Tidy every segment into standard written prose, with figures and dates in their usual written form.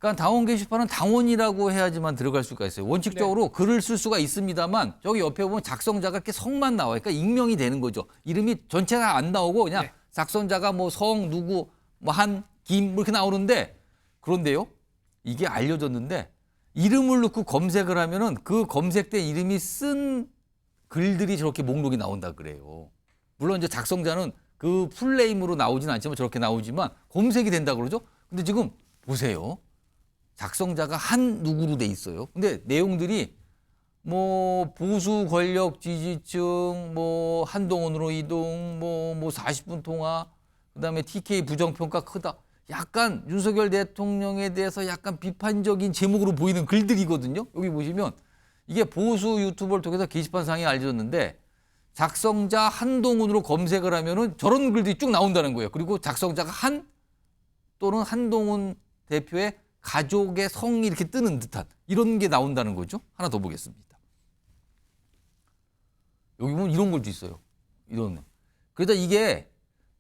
그러니까 당원 게시판은 당원이라고 해야지만 들어갈 수가 있어요. 원칙적으로 네. 글을 쓸 수가 있습니다만 저기 옆에 보면 작성자가 이렇게 성만 나와요. 그러니까 익명이 되는 거죠. 이름이 전체가 안 나오고 그냥 네. 작성자가 뭐 성 누구 뭐 한 김 이렇게 나오는데 그런데요. 이게 알려졌는데 이름을 넣고 검색을 하면은 그 검색된 이름이 쓴 글들이 저렇게 목록이 나온다 그래요. 물론 이제 작성자는 그 풀네임으로 나오진 않지만 저렇게 나오지만 검색이 된다 그러죠. 근데 지금 보세요. 작성자가 한 누구로 돼 있어요. 근데 내용들이 뭐 보수 권력 지지층, 뭐 한동훈으로 이동, 뭐 40분 통화, 그다음에 TK 부정평가 크다. 약간 윤석열 대통령에 대해서 약간 비판적인 제목으로 보이는 글들이거든요. 여기 보시면 이게 보수 유튜버를 통해서 게시판상에 알려졌는데 작성자 한동훈으로 검색을 하면은 저런 글들이 쭉 나온다는 거예요. 그리고 작성자가 한 또는 한동훈 대표의 가족의 성이 이렇게 뜨는 듯한 이런 게 나온다는 거죠. 하나 더 보겠습니다. 여기 보면 이런 글도 있어요. 이런. 그러다 이게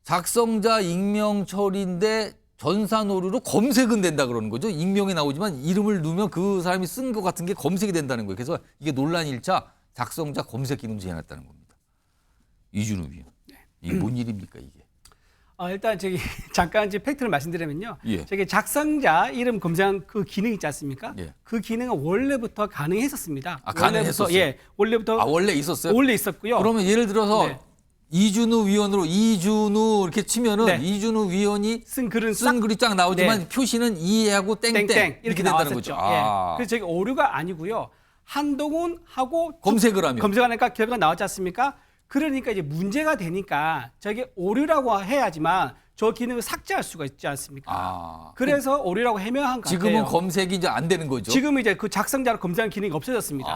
작성자 익명 처리인데 전산오류로 검색은 된다 그러는 거죠. 익명이 나오지만 이름을 넣으면 그 사람이 쓴 것 같은 게 검색이 된다는 거예요. 그래서 이게 논란 1차 작성자 검색 기능 제한했다는 겁니다. 이준우 위원. 이게 뭔 일입니까 이게? 일단 저기 잠깐 이제 팩트를 말씀드리면요. 예. 저기 작성자 이름 검색한 그 기능 있지 않습니까? 예. 그 기능은 원래부터 가능했었습니다. 가능했었어요? 예, 원래부터 원래 있었어요? 원래 있었고요. 그러면 예를 들어서 네. 이준우 위원으로 이준우 이렇게 치면은 네. 이준우 위원이 쓴 글은 쓴 글이 쫙 나오지만 네. 표시는 이하고 땡땡, 땡땡 이렇게 이렇게 된다는 나왔었죠. 거죠. 예. 그래서 저기 오류가 아니고요. 한동훈하고 검색을 하면 검색하니까 결과가 나왔지 않습니까? 그러니까 이제 문제가 되니까 저게 오류라고 해야지만 저 기능을 삭제할 수가 있지 않습니까? 그래서 오류라고 해명한 것 같아요. 지금은 검색이 이제 안 되는 거죠. 지금 이제 그 작성자를 검색하는 기능이 없어졌습니다.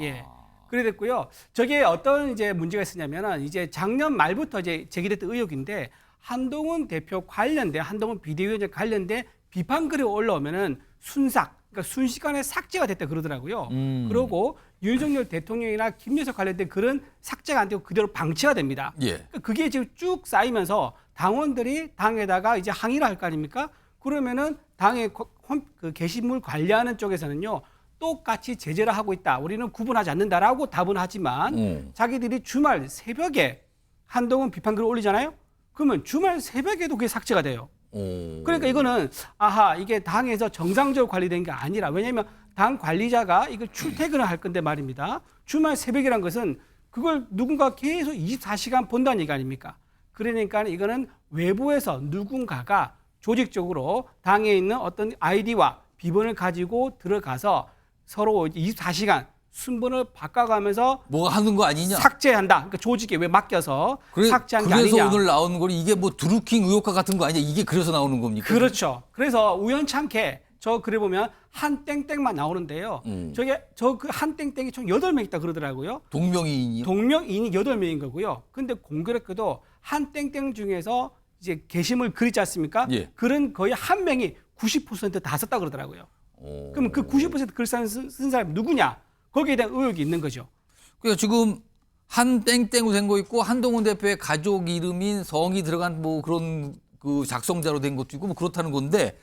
예. 그래 됐고요. 저게 어떤 이제 문제가 있었냐면은 이제 작년 말부터 이제 제기됐던 의혹인데 한동훈 대표 관련된 한동훈 비대위원장 관련된 비판 글이 올라오면은 그러니까 순식간에 삭제가 됐다 그러더라고요. 그러고 윤석열 대통령이나 김여석 관련된 글은 삭제가 안 되고 그대로 방치가 됩니다. 예. 그러니까 그게 지금 쭉 쌓이면서 당원들이 당에다가 이제 항의를 할 거 아닙니까? 그러면은 당의 그 게시물 관리하는 쪽에서는요. 똑같이 제재를 하고 있다. 우리는 구분하지 않는다라고 답은 하지만 자기들이 주말 새벽에 한동훈 비판글을 올리잖아요. 그러면 주말 새벽에도 그게 삭제가 돼요. 그러니까 이거는 이게 당에서 정상적으로 관리된 게 아니라 왜냐하면 당 관리자가 이걸 출퇴근을 할 건데 말입니다. 주말 새벽이란 것은 그걸 누군가 계속 24시간 본다는 얘기 아닙니까? 그러니까 이거는 외부에서 누군가가 조직적으로 당에 있는 어떤 아이디와 비번을 가지고 들어가서 서로 24시간 순번을 바꿔가면서 뭐가 하는 거 아니냐? 삭제한다. 그러니까 조직에 왜 맡겨서 삭제한 게 그래서 아니냐. 오늘 나오는 거는 이게 뭐 드루킹 의혹과 같은 거 아니냐? 이게 그래서 나오는 겁니까? 그렇죠. 그래서 우연찮게 저 글에 보면 한 땡땡만 나오는데요. 저게 저 그 한 땡땡이 총 8명 있다 그러더라고요. 동명이인이요? 동명이인이 8명인 거고요. 근데 공교롭게도 한 땡땡 중에서 이제 게시물 글 있지 않습니까? 예. 글은 거의 한 명이 90%다 썼다 그러더라고요. 그럼 그 90%글 쓴 사람이 누구냐? 거기에 대한 의혹이 있는 거죠. 그러니까 지금 한 땡땡으로 된 거 있고 한동훈 대표의 가족 이름인 성이 들어간 뭐 그런 그 작성자로 된 것도 있고 뭐 그렇다는 건데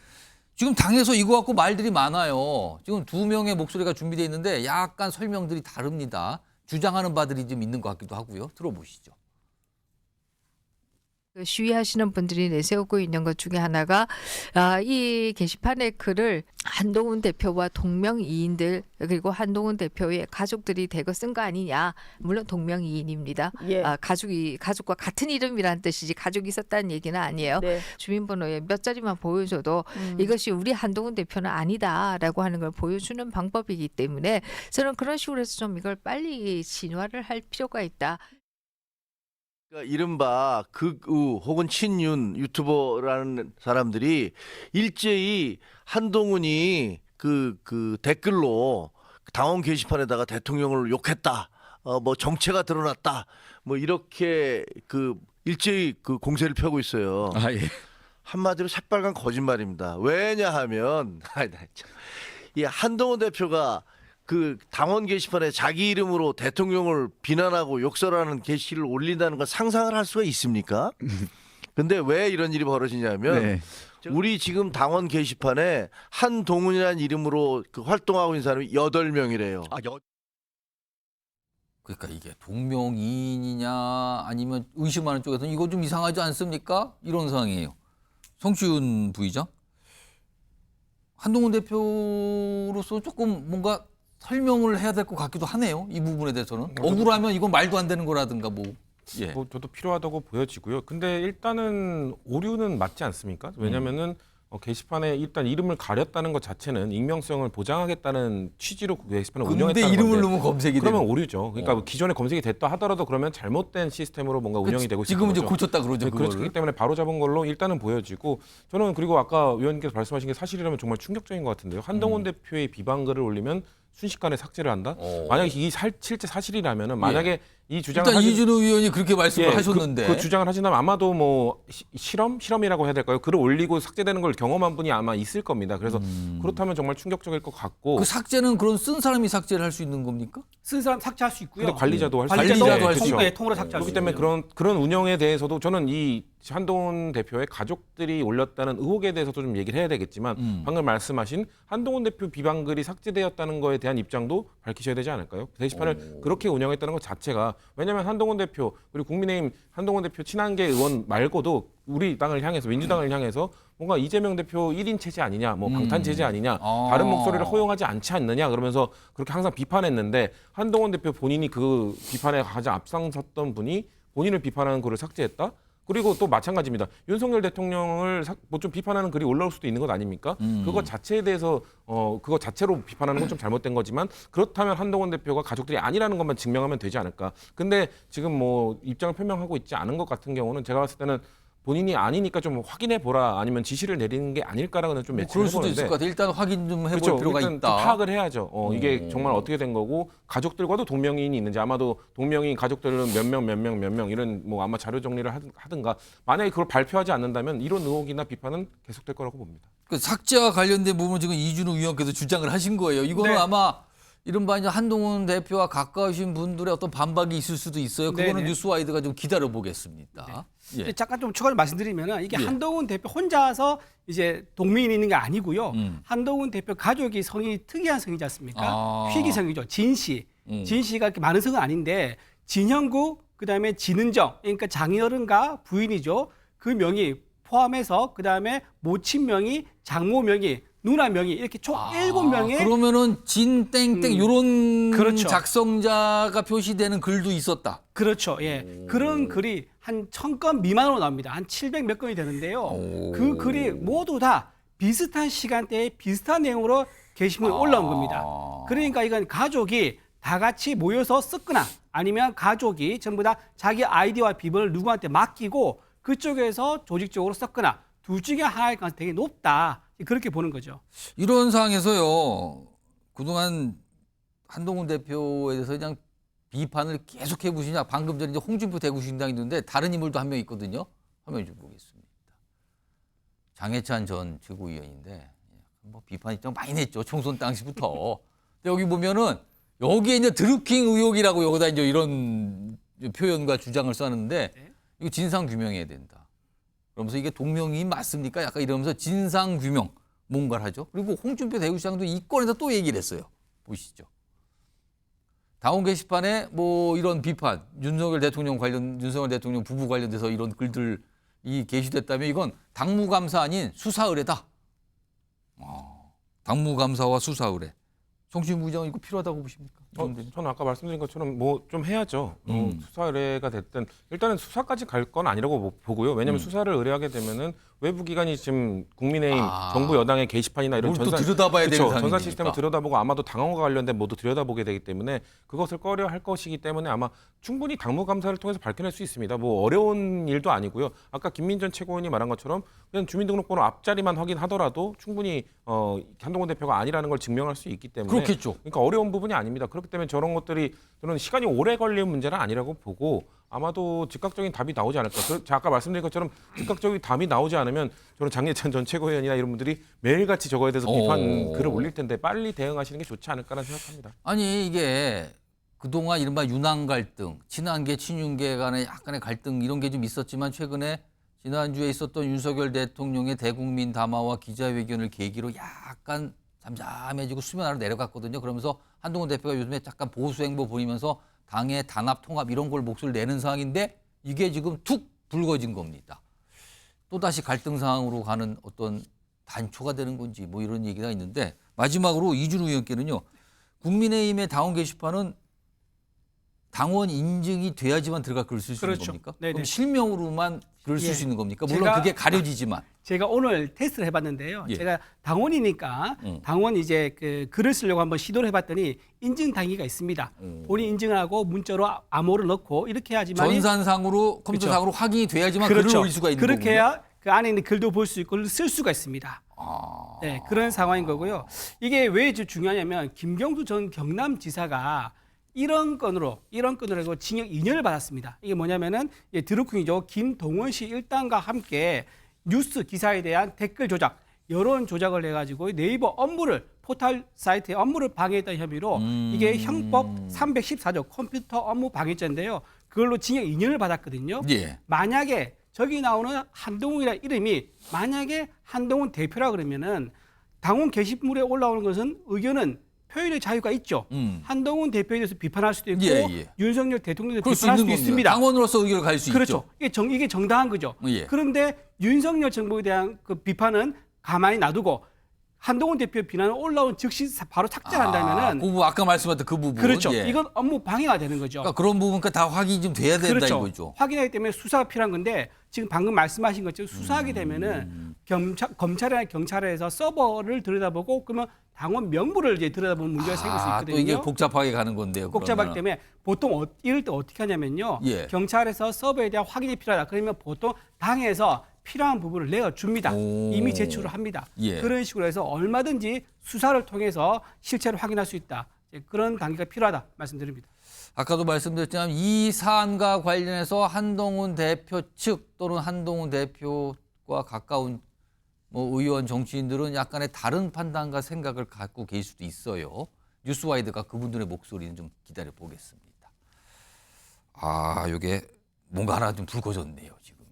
지금 당에서 이거 갖고 말들이 많아요. 지금 2명의 목소리가 준비되어 있는데 약간 설명들이 다릅니다. 주장하는 바들이 좀 있는 것 같기도 하고요. 들어보시죠. 그 시위하시는 분들이 내세우고 있는 것 중에 하나가 이 게시판의 글을 한동훈 대표와 동명이인들 그리고 한동훈 대표의 가족들이 대거 쓴 거 아니냐. 물론 동명이인입니다. 예. 가족과 같은 이름이라는 뜻이지 가족이 있었다는 얘기는 아니에요. 네. 주민번호에 몇 자리만 보여줘도 이것이 우리 한동훈 대표는 아니다라고 하는 걸 보여주는 방법이기 때문에 저는 그런 식으로 해서 좀 이걸 빨리 진화를 할 필요가 있다. 그러니까 이른바 극우 혹은 친윤 유튜버라는 사람들이 일제히 한동훈이 그 댓글로 당원 게시판에다가 대통령을 욕했다, 뭐 정체가 드러났다, 뭐 이렇게 일제히 공세를 펴고 있어요. 예. 한마디로 새빨간 거짓말입니다. 왜냐하면 이 한동훈 대표가 그 당원 게시판에 자기 이름으로 대통령을 비난하고 욕설하는 게시를 올린다는 걸 상상을 할 수가 있습니까? 근데 왜 이런 일이 벌어지냐면 네. 우리 지금 당원 게시판에 한동훈이라는 이름으로 그 활동하고 있는 사람이 8명이래요. 그러니까 이게 동명이인이냐 아니면 의심하는 쪽에서는 이거 좀 이상하지 않습니까? 이런 상황이에요. 성시훈 부의장. 한동훈 대표로서 조금 뭔가 설명을 해야 될 것 같기도 하네요. 이 부분에 대해서는. 억울하면 이건 말도 안 되는 거라든가 뭐. 예. 뭐 저도 필요하다고 보여지고요. 근데 일단은 오류는 맞지 않습니까? 왜냐면은 게시판에 일단 이름을 가렸다는 것 자체는 익명성을 보장하겠다는 취지로 게시판을 근데 운영했다는 이름을 건데 넣으면 검색이 그러면 되고. 오류죠. 그러니까 기존에 검색이 됐다 하더라도 그러면 잘못된 시스템으로 뭔가 운영이 되고 있는 지금 이제 거죠. 고쳤다 그러죠. 네, 그거를. 그렇기 때문에 바로 잡은 걸로 일단은 보여지고 저는 그리고 아까 의원님께서 말씀하신 게 사실이라면 정말 충격적인 것 같은데요. 한동훈 대표의 비방글을 올리면 순식간에 삭제를 한다. 만약에 이 실제 사실이라면은 만약에 이 주장을 일단 하신- 이준호 의원이 그렇게 말씀을 예, 하셨는데. 그 주장을 하신다면 아마도 뭐 실험이라고 해야 될까요? 글을 올리고 삭제되는 걸 경험한 분이 아마 있을 겁니다. 그래서 그렇다면 정말 충격적일 것 같고. 그 삭제는 그런 쓴 사람이 삭제를 할 수 있는 겁니까? 쓴 사람 삭제할 수 있고요. 근데 관리자도 할 수 관리자도 있죠. 할수 그렇죠. 있고. 통으로 삭제할 수 그렇기 있고요. 때문에 그런 운영에 대해서도 저는 이 한동훈 대표의 가족들이 올렸다는 의혹에 대해서도 좀 얘기를 해야 되겠지만 방금 말씀하신 한동훈 대표 비방글이 삭제되었다는 거에 대한 입장도 밝히셔야 되지 않을까요? 게시판을 그렇게 운영했다는 것 자체가 왜냐하면 한동훈 대표 그리고 국민의힘 한동훈 대표 친한계 의원 말고도 우리 당을 향해서 민주당을 향해서 뭔가 이재명 대표 1인 체제 아니냐, 뭐 방탄 체제 아니냐, 다른 목소리를 허용하지 않지 않느냐 그러면서 그렇게 항상 비판했는데 한동훈 대표 본인이 그 비판에 가장 앞장섰던 분이 본인을 비판하는 글을 삭제했다? 그리고 또 마찬가지입니다. 윤석열 대통령을 뭐 좀 비판하는 글이 올라올 수도 있는 것 아닙니까? 그거 자체에 대해서 그거 자체로 비판하는 건 좀 잘못된 거지만 그렇다면 한동훈 대표가 가족들이 아니라는 것만 증명하면 되지 않을까? 근데 지금 뭐 입장을 표명하고 있지 않은 것 같은 경우는 제가 봤을 때는 본인이 아니니까 좀 확인해 보라 아니면 지시를 내리는 게 아닐까라는 좀 뭐 매치를 그럴 수도 해보는데 있을 것 같아요. 일단 확인 좀 해볼 그렇죠. 필요가 일단 있다. 파악을 해야죠. 이게 정말 어떻게 된 거고 가족들과도 동명이인이 있는지 아마도 동명이인 가족들은 몇 명 이런 뭐 아마 자료 정리를 하든가 만약에 그걸 발표하지 않는다면 이런 의혹이나 비판은 계속될 거라고 봅니다. 그 삭제와 관련된 부분은 지금 이준호 의원께서 주장을 하신 거예요. 이거는 네. 아마 이른바 이제 한동훈 대표와 가까우신 분들의 어떤 반박이 있을 수도 있어요. 그거는 네네. 뉴스와이드가 좀 기다려 보겠습니다. 예. 잠깐 좀 추가로 말씀드리면은 이게 예. 한동훈 대표 혼자서 이제 동명이 있는 게 아니고요. 음. 한동훈 대표 가족이 성이 특이한 성이지 않습니까? 아. 희귀성이죠. 진씨. 음. 진씨가 이렇게 많은 성은 아닌데 진형구 그다음에 진은정 그러니까 장인어른과 부인이죠. 그 명의 포함해서 그다음에 모친 명의, 장모 명의, 누나 명의 이렇게 총 7명의 그러면은 진땡땡 요런 그렇죠. 작성자가 표시되는 글도 있었다. 그렇죠. 예. 그런 글이 한 1000건 미만으로 나옵니다. 한 700 몇 건이 되는데요. 그 글이 모두 다 비슷한 시간대에 비슷한 내용으로 게시물에 올라온 겁니다. 그러니까 이건 가족이 다 같이 모여서 썼거나 아니면 가족이 전부 다 자기 아이디와 비번을 누구한테 맡기고 그쪽에서 조직적으로 썼거나 둘 중에 하나일 가능성이 되게 높다. 그렇게 보는 거죠. 이런 상황에서요. 그동안 한동훈 대표에 대해서 그냥 비판을 계속 해보시냐. 방금 전에 이제 홍준표 대구시장이 있는데 다른 인물도 한 명 있거든요. 화면 좀 보겠습니다. 장해찬 전 최고위원인데 뭐 비판이 좀 많이 냈죠. 총선 당시부터. 근데 여기 보면은 여기에 이제 드루킹 의혹이라고 여기다 이제 이런 표현과 주장을 썼는데 이거 진상 규명해야 된다. 그러면서 이게 동명이인 맞습니까? 약간 이러면서 진상 규명 뭔가를 하죠. 그리고 홍준표 대구시장도 이 건에서 또 얘기를 했어요. 보시죠. 당원 게시판에 뭐 이런 비판, 윤석열 대통령 부부 관련돼서 이런 글들이 게시됐다면 이건 당무감사 아닌 수사 의뢰다. 당무감사와 수사 의뢰. 정신 부장은 이거 필요하다고 보십니까? 저는 아까 말씀드린 것처럼 뭐 좀 해야죠. 수사 의뢰가 됐든 일단은 수사까지 갈 건 아니라고 보고요. 왜냐하면 수사를 의뢰하게 되면은 외부 기관이 지금 국민의힘 정부 여당의 게시판이나 이런 뭘 또 들여다봐야 되는 전산 상황이니까. 시스템을 들여다보고 아마도 당원과 관련된 모두 들여다보게 되기 때문에 그것을 꺼려 할 것이기 때문에 아마 충분히 당무감사를 통해서 밝혀낼 수 있습니다. 뭐 어려운 일도 아니고요. 아까 김민전 최고위원이 말한 것처럼 그냥 주민등록번호 앞자리만 확인하더라도 충분히 한동훈 대표가 아니라는 걸 증명할 수 있기 때문에 그렇겠죠. 그러니까 어려운 부분이 아닙니다. 그렇기 때문에 저런 것들이 저는 시간이 오래 걸릴 문제는 아니라고 보고 아마도 즉각적인 답이 나오지 않을까. 제가 아까 말씀드린 것처럼 즉각적인 답이 나오지 않으면 저는 장예찬 전 최고위원이나 이런 분들이 매일같이 저거에 대해서 비판 글을 올릴 텐데 빨리 대응하시는 게 좋지 않을까라는 생각합니다. 아니 이게 그동안 이른바 윤항 갈등, 친한계, 친윤계 간의 약간의 갈등 이런 게 좀 있었지만 최근에 지난주에 있었던 윤석열 대통령의 대국민 담화와 기자회견을 계기로 약간 잠잠해지고 수면 아래 내려갔거든요. 그러면서 한동훈 대표가 요즘에 약간 보수 행보 보이면서 당의 단합, 통합 이런 걸 목소리를 내는 상황인데 이게 지금 툭 불거진 겁니다. 또다시 갈등 상황으로 가는 어떤 단초가 되는 건지 뭐 이런 얘기가 있는데 마지막으로 이준우 의원께는요. 국민의힘의 당원 게시판은 당원 인증이 돼야지만 들어가 글을 쓸 수 있는 그렇죠. 겁니까? 네네. 그럼 실명으로만 글을 쓸 예. 수 있는 겁니까? 물론 제가- 그게 가려지지만. 제가 오늘 테스트를 해봤는데요. 예. 제가 당원이니까 당원 이제 그 글을 쓰려고 한번 시도를 해봤더니 인증 단계가 있습니다. 본인 인증하고 문자로 암호를 넣고 이렇게 해야지만 전산상으로 컴퓨터상으로 확인이 돼야지만 그렇죠. 글을 올릴 수가 있는 그렇게 거군요. 해야 그 안에 있는 글도 볼 수 있고 글을 쓸 수가 있습니다. 아. 네, 그런 상황인 거고요. 이게 왜 중요하냐면 김경수 전 경남지사가 이런 건으로 해서 징역 2년을 받았습니다. 이게 뭐냐면은 드루킹이죠. 김동원 씨 일당과 함께 뉴스 기사에 대한 댓글 조작, 여론 조작을 해가지고 네이버 업무를 포털 사이트의 업무를 방해했던 혐의로 이게 형법 314조 컴퓨터 업무 방해죄인데요. 그걸로 징역 2년을 받았거든요. 예. 만약에 저기 나오는 한동훈이라는 이름이 만약에 한동훈 대표라 그러면은 당원 게시물에 올라오는 것은 의견은 표현의 자유가 있죠. 한동훈 대표에 대해서 비판할 수도 있고 예, 예. 윤석열 대통령에 그럴 수 비판할 있는 수도 겁니다. 있습니다. 당원으로서 의견을 가질 수 그렇죠. 있죠. 이게 정당한 거죠. 예. 그런데 윤석열 정부에 대한 그 비판은 가만히 놔두고 한동훈 대표의 비난은 올라온 즉시 바로 삭제한다면은 그 부분 아까 말씀하셨던 그 부분. 그렇죠. 예. 이건 업무 방해가 되는 거죠. 그러니까 그런 부분까지 다 확인이 좀 돼야 된다 그렇죠. 이거죠. 확인하기 때문에 수사가 필요한 건데 지금 방금 말씀하신 것처럼 수사하게 되면은 검찰이나 경찰에서 서버를 들여다보고 그러면 당원 명부를 이제 들여다보는 문제가 생길 수 있거든요. 또 이게 복잡하게 가는 건데요. 복잡하기 그러면은. 때문에 보통 이럴 때 어떻게 하냐면요. 예. 경찰에서 서버에 대한 확인이 필요하다. 그러면 보통 당에서 필요한 부분을 내어줍니다. 오. 이미 제출을 합니다. 예. 그런 식으로 해서 얼마든지 수사를 통해서 실체를 확인할 수 있다. 그런 단계가 필요하다 말씀드립니다. 아까도 말씀드렸지만 이 사안과 관련해서 한동훈 대표 측 또는 한동훈 대표와 가까운 뭐 의원 정치인들은 약간의 다른 판단과 생각을 갖고 계실 수도 있어요. 뉴스와이드가 그분들의 목소리는 좀 기다려 보겠습니다. 이게 뭔가 하나 좀 불거졌네요, 지금요.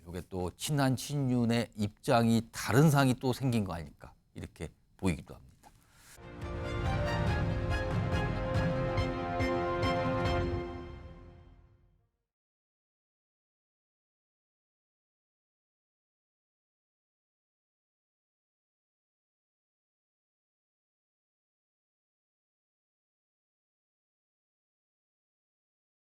이게 또 친한 친윤의 입장이 다른 상이 또 생긴 거 아닐까 이렇게 보이기도 합니다.